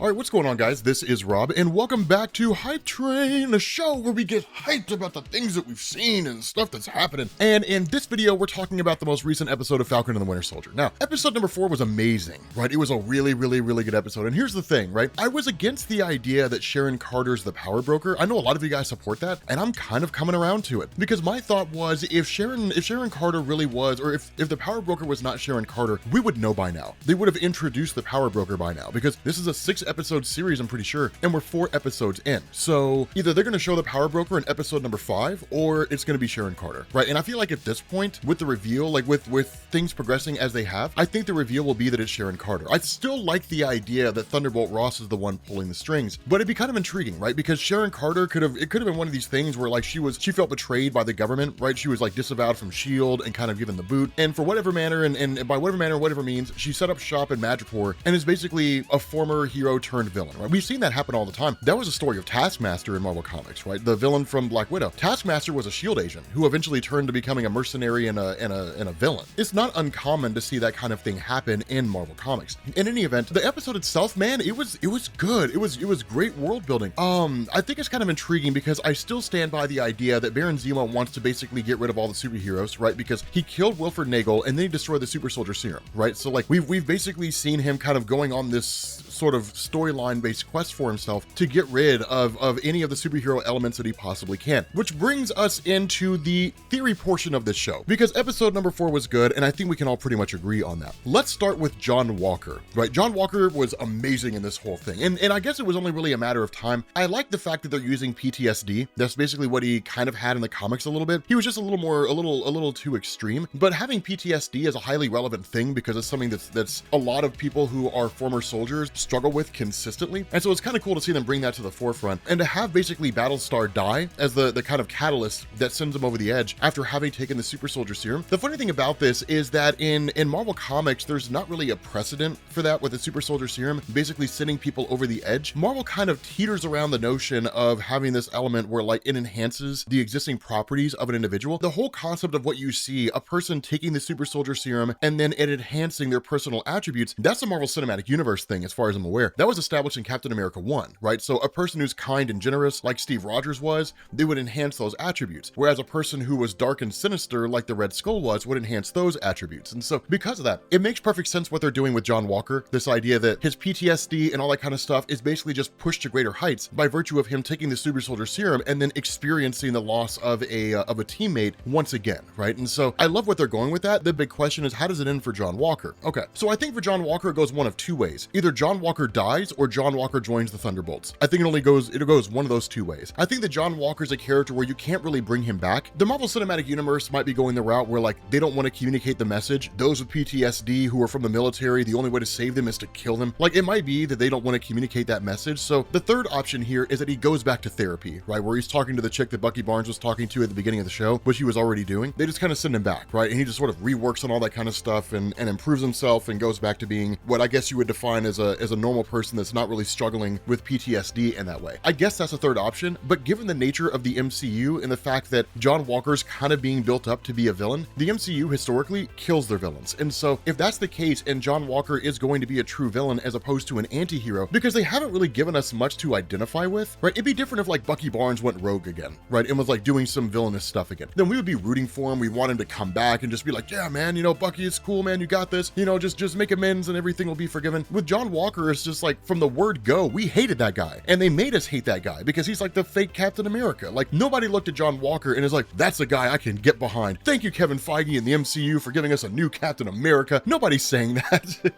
All right, what's going on, guys? This is Rob, and welcome back to Hype Train, a show where we get hyped about the things that we've seen and stuff that's happening. And in this video, we're talking about the most recent episode of Falcon and the Winter Soldier. Now, episode number 4 was amazing, right? It was a really good episode. And here's the thing, right? I was against the idea that Sharon Carter's the power broker. I know a lot of you guys support that, and I'm kind of coming around to it. Because my thought was, if Sharon Carter really was, or if the power broker was not Sharon Carter, we would know by now. They would have introduced the power broker by now, because this is a 6-episode series, I'm pretty sure, and we're 4 episodes in. So either they're going to show the power broker in episode number 5, or it's going to be Sharon Carter, right? And I feel like at this point, with the reveal, like with things progressing as they have, I think the reveal will be that it's Sharon Carter. I still like the idea that Thunderbolt Ross is the one pulling the strings, but it'd be kind of intriguing, right? Because Sharon Carter could have been one of these things where like she felt betrayed by the government, right? She was like disavowed from S.H.I.E.L.D. and kind of given the boot, and for whatever manner, and by whatever manner, whatever means, she set up shop in Madripoor and is basically a former hero turned villain, right? We've seen that happen all the time. That was a story of Taskmaster in Marvel Comics, right? The villain from Black Widow. Taskmaster was a S.H.I.E.L.D. agent who eventually turned to becoming a mercenary and a villain. It's not uncommon to see that kind of thing happen in Marvel Comics. In any event, the episode itself, man, it was good. It was great world building. I think it's kind of intriguing because I still stand by the idea that Baron Zemo wants to basically get rid of all the superheroes, right? Because he killed Wilfred Nagel and then he destroyed the Super Soldier Serum, right? So like we've basically seen him kind of going on this sort of storyline based quest for himself to get rid of any of the superhero elements that he possibly can, which brings us into the theory portion of this show, because episode number 4 was good, and I think we can all pretty much agree on that. Let's start with John Walker, right? John Walker was amazing in this whole thing, and I guess it was only really a matter of time. I like the fact that they're using PTSD. That's basically what he kind of had in the comics a little bit. He was just a little too extreme, but having PTSD is a highly relevant thing because it's something that's a lot of people who are former soldiers struggle with consistently, and so it's kind of cool to see them bring that to the forefront, and to have basically Battlestar die as the kind of catalyst that sends him over the edge after having taken the Super Soldier Serum. The funny thing about this is that in Marvel Comics, there's not really a precedent for that with the Super Soldier Serum basically sending people over the edge. Marvel kind of teeters around the notion of having this element where like it enhances the existing properties of an individual. The whole concept of what you see, a person taking the Super Soldier Serum and then it enhancing their personal attributes, that's a Marvel Cinematic Universe thing as far as I'm aware. That was established in Captain America 1, right? So a person who's kind and generous, like Steve Rogers was, they would enhance those attributes. Whereas a person who was dark and sinister, like the Red Skull was, would enhance those attributes. And so because of that, it makes perfect sense what they're doing with John Walker. This idea that his PTSD and all that kind of stuff is basically just pushed to greater heights by virtue of him taking the Super Soldier Serum and then experiencing the loss of a teammate once again, right? And so I love what they're going with that. The big question is, how does it end for John Walker? Okay, so I think for John Walker, it goes one of two ways. Either John Walker dies or John Walker joins the Thunderbolts. I think it goes one of those two ways. I think that John Walker's a character where you can't really bring him back. The Marvel Cinematic Universe might be going the route where like they don't want to communicate the message. Those with PTSD who are from the military, the only way to save them is to kill them. Like it might be that they don't want to communicate that message. So the third option here is that he goes back to therapy, right? Where he's talking to the chick that Bucky Barnes was talking to at the beginning of the show, which he was already doing. They just kind of send him back, right? And he just sort of reworks on all that kind of stuff and improves himself and goes back to being what I guess you would define as a normal person that's not really struggling with PTSD in that way. I guess that's a third option, but given the nature of the MCU and the fact that John Walker's kind of being built up to be a villain, the MCU historically kills their villains. And so if that's the case and John Walker is going to be a true villain as opposed to an anti-hero, because they haven't really given us much to identify with, right? It'd be different if like Bucky Barnes went rogue again, right? And was like doing some villainous stuff again. Then we would be rooting for him. We want him to come back and just be like, yeah, man, you know, Bucky, it's cool, man. You got this, you know, just make amends and everything will be forgiven. With John Walker, it's just like from the word go, we hated that guy. And they made us hate that guy because he's like the fake Captain America. Like nobody looked at John Walker and is like, that's a guy I can get behind. Thank you, Kevin Feige and the MCU for giving us a new Captain America. Nobody's saying that.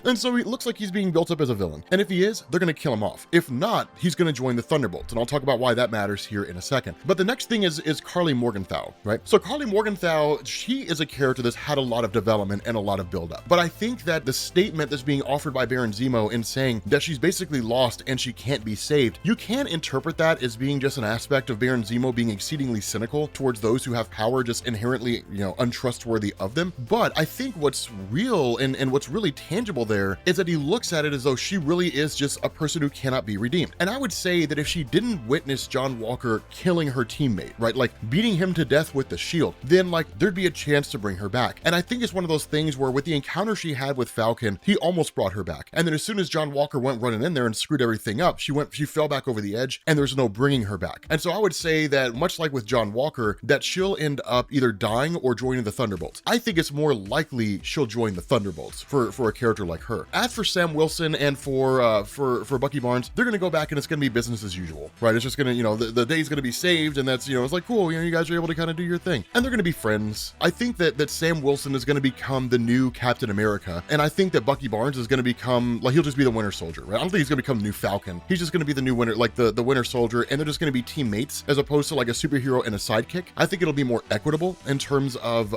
And so it looks like he's being built up as a villain. And if he is, they're going to kill him off. If not, he's going to join the Thunderbolts. And I'll talk about why that matters here in a second. But the next thing is Karli Morgenthau, right? So Karli Morgenthau, she is a character that's had a lot of development and a lot of buildup. But I think that the statement that's being offered by Baron Zemo in saying that she's basically lost and she can't be saved, you can interpret that as being just an aspect of Baron Zemo being exceedingly cynical towards those who have power, just inherently, you know, untrustworthy of them. But I think what's real and what's really tangible uncomfortable there is that he looks at it as though she really is just a person who cannot be redeemed. And I would say that if she didn't witness John Walker killing her teammate, right, like beating him to death with the shield, then like there'd be a chance to bring her back. And I think it's one of those things where with the encounter she had with Falcon, he almost brought her back. And then as soon as John Walker went running in there and screwed everything up, she fell back over the edge and there's no bringing her back. And so I would say that much like with John Walker, that she'll end up either dying or joining the Thunderbolts. I think it's more likely she'll join the Thunderbolts for a character like her. As for Sam Wilson and for Bucky Barnes, they're gonna go back and it's gonna be business as usual, right? It's just gonna, the day's gonna be saved, and that's, it's like, cool, you guys are able to kind of do your thing. And they're gonna be friends. I think that Sam Wilson is gonna become the new Captain America, and I think that Bucky Barnes is gonna become, like, he'll just be the Winter Soldier, right? I don't think he's gonna become the new Falcon. He's just gonna be the new Winter, like the Winter Soldier, and they're just gonna be teammates as opposed to like a superhero and a sidekick. I think it'll be more equitable in terms of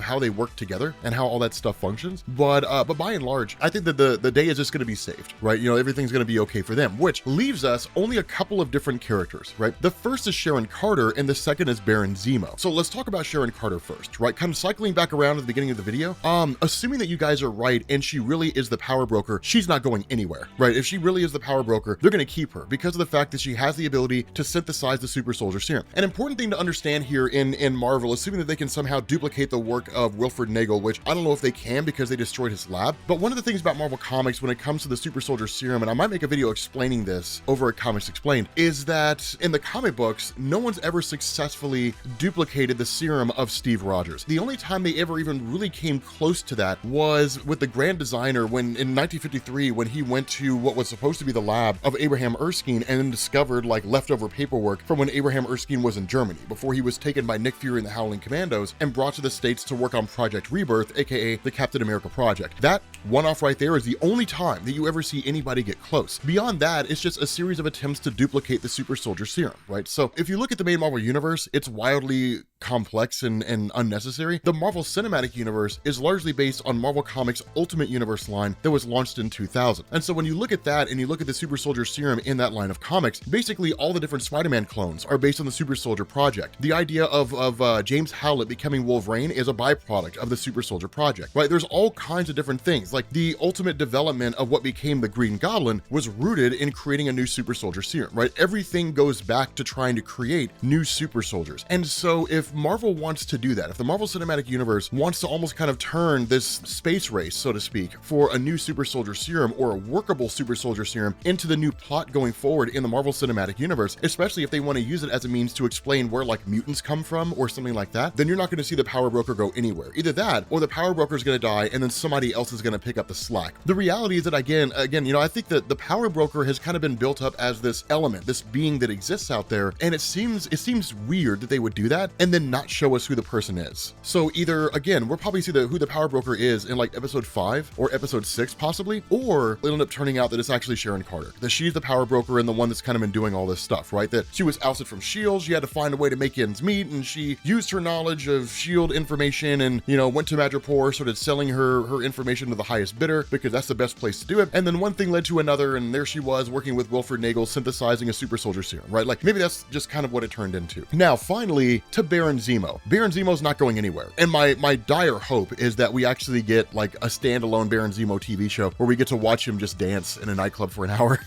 how they work together and how all that stuff functions. But by and large, I think that the day is just gonna be saved, right? Everything's gonna be okay for them, which leaves us only a couple of different characters, right? The first is Sharon Carter and the second is Baron Zemo. So let's talk about Sharon Carter first, right? Kind of cycling back around at the beginning of the video. Assuming that you guys are right and she really is the power broker, she's not going anywhere, right? If she really is the power broker, they're gonna keep her because of the fact that she has the ability to synthesize the super soldier serum. An important thing to understand here in Marvel, assuming that they can somehow duplicate the work of Wilfred Nagel, which I don't know if they can because they destroyed his lab, but one of the things about Marvel Comics when it comes to the super soldier serum, and I might make a video explaining this over at Comics Explained, is that in the comic books, no one's ever successfully duplicated the serum of Steve Rogers. The only time they ever even really came close to that was with the Grand Designer when in 1953, when he went to what was supposed to be the lab of Abraham Erskine and then discovered like leftover paperwork from when Abraham Erskine was in Germany before he was taken by Nick Fury and the Howling Commandos and brought to the States to work on Project Rebirth, aka the Captain America Project. That one-off right there is the only time that you ever see anybody get close. Beyond that, it's just a series of attempts to duplicate the super soldier serum, right? So if you look at the main Marvel universe, it's wildly complex and unnecessary. The Marvel Cinematic Universe is largely based on Marvel Comics' Ultimate Universe line that was launched in 2000. And so when you look at that and you look at the super soldier serum in that line of comics, basically all the different Spider-Man clones are based on the super soldier project. The idea of James Howlett becoming Wolverine is a byproduct of the super soldier project, right? There's all kinds of different things. Like the ultimate development of what became the Green Goblin was rooted in creating a new super soldier serum, right? Everything goes back to trying to create new super soldiers. And so if Marvel wants to do that, if the Marvel Cinematic Universe wants to almost kind of turn this space race, so to speak, for a new super soldier serum or a workable super soldier serum into the new plot going forward in the Marvel Cinematic Universe, especially if they want to use it as a means to explain where like mutants come from or something like that, then you're not going to see the power broker go anywhere. Either that or the power broker is going to die and then somebody else is going to pick up the slack. The reality is that again, I think that the power broker has kind of been built up as this element, this being that exists out there, and it seems weird that they would do that and then not show us who the person is. So either, again, we'll probably see who the power broker is in like episode 5 or episode 6 possibly, or it'll end up turning out that it's actually Sharon Carter, that she's the power broker and the one that's kind of been doing all this stuff, right? That she was ousted from S.H.I.E.L.D., she had to find a way to make ends meet, and she used her knowledge of S.H.I.E.L.D. information and, went to Madripoor, started selling her information to the highest bidder because that's the best place to do it. And then one thing led to another, and there she was working with Wilfred Nagel synthesizing a super soldier serum, right? Like maybe that's just kind of what it turned into. Now, finally, to Baron Zemo. Baron Zemo's not going anywhere. And my dire hope is that we actually get like a standalone Baron Zemo TV show where we get to watch him just dance in a nightclub for an hour.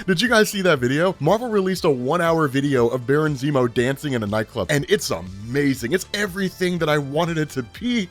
Did you guys see that video? Marvel released a 1-hour video of Baron Zemo dancing in a nightclub, and it's amazing. It's everything that I wanted it to be.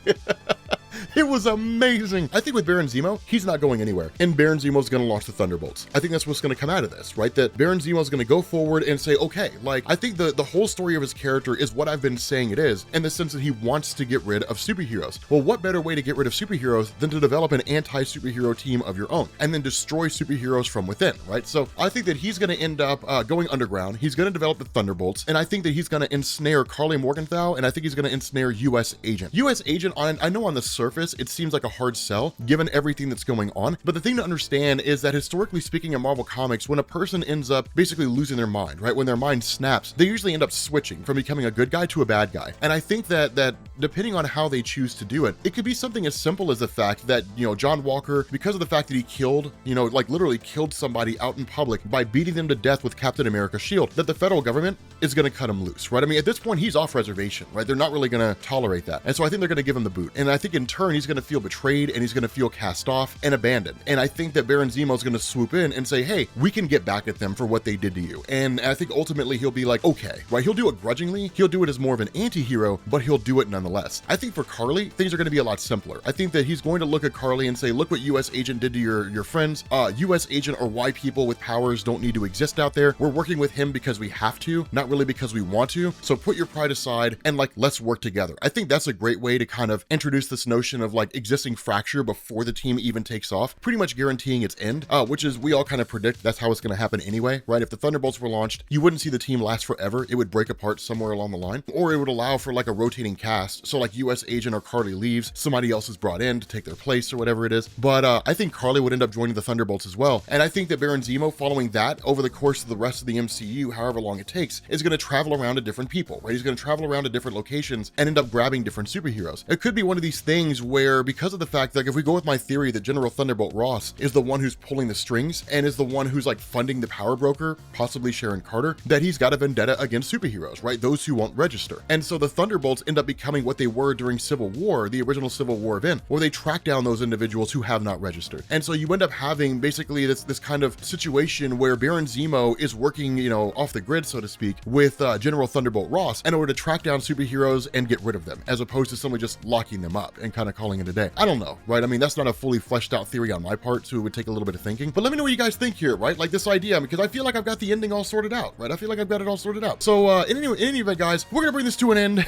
It was amazing. I think with Baron Zemo, he's not going anywhere. And Baron Zemo's going to launch the Thunderbolts. I think that's what's going to come out of this, right? That Baron Zemo's going to go forward and say, okay, like, I think the whole story of his character is what I've been saying it is, in the sense that he wants to get rid of superheroes. Well, what better way to get rid of superheroes than to develop an anti-superhero team of your own and then destroy superheroes from within, right? So I think that he's going to end up going underground. He's going to develop the Thunderbolts, and I think that he's going to ensnare Karli Morgenthau, and I think he's going to ensnare U.S. Agent. U.S. Agent, I know on the surface, it seems like a hard sell given everything that's going on. But the thing to understand is that historically speaking in Marvel Comics, when a person ends up basically losing their mind, right? When their mind snaps, they usually end up switching from becoming a good guy to a bad guy. And I think that depending on how they choose to do it, it could be something as simple as the fact that, John Walker, because of the fact that he killed, like literally killed somebody out in public by beating them to death with Captain America's shield, that the federal government is going to cut him loose, right? I mean, at this point, he's off reservation, right? They're not really going to tolerate that. And so I think they're going to give him the boot. And I think in turn, and he's going to feel betrayed, and he's going to feel cast off and abandoned. And I think that Baron Zemo is going to swoop in and say, hey, we can get back at them for what they did to you. And I think ultimately he'll be like, okay, right? He'll do it grudgingly. He'll do it as more of an anti-hero, but he'll do it nonetheless. I think for Karli, things are going to be a lot simpler. I think that he's going to look at Karli and say, look what US Agent did to your friends. US Agent or why people with powers don't need to exist out there. We're working with him because we have to, not really because we want to. So put your pride aside and like, let's work together. I think that's a great way to kind of introduce this notion of like existing fracture before the team even takes off, pretty much guaranteeing its end, which is we all kind of predict that's how it's going to happen anyway, right? If the Thunderbolts were launched, you wouldn't see the team last forever. It would break apart somewhere along the line, or it would allow for like a rotating cast. So like US Agent or Karli leaves, somebody else is brought in to take their place or whatever it is. But I think Karli would end up joining the Thunderbolts as well. And I think that Baron Zemo, following that over the course of the rest of the MCU, however long it takes, is going to travel around to different people, right? He's going to travel around to different locations and end up grabbing different superheroes. It could be one of these things where, because of the fact that, like, if we go with my theory that General Thunderbolt Ross is the one who's pulling the strings and is the one who's like funding the power broker, possibly Sharon Carter, that he's got a vendetta against superheroes, right? Those who won't register. And so the Thunderbolts end up becoming what they were during Civil War, the original Civil War event, where they track down those individuals who have not registered. And so you end up having basically this kind of situation where Baron Zemo is working, you know, off the grid, so to speak, with General Thunderbolt Ross in order to track down superheroes and get rid of them, as opposed to simply just locking them up and kind of calling it a day. I don't know, right? I mean, that's not a fully fleshed out theory on my part, so it would take a little bit of thinking. But let me know what you guys think here, right? Like this idea, because I feel like I've got the ending all sorted out, right? I feel like I've got it all sorted out. So in any event, guys, we're gonna bring this to an end.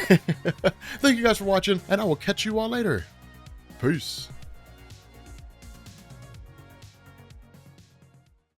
Thank you guys for watching, and I will catch you all later. Peace.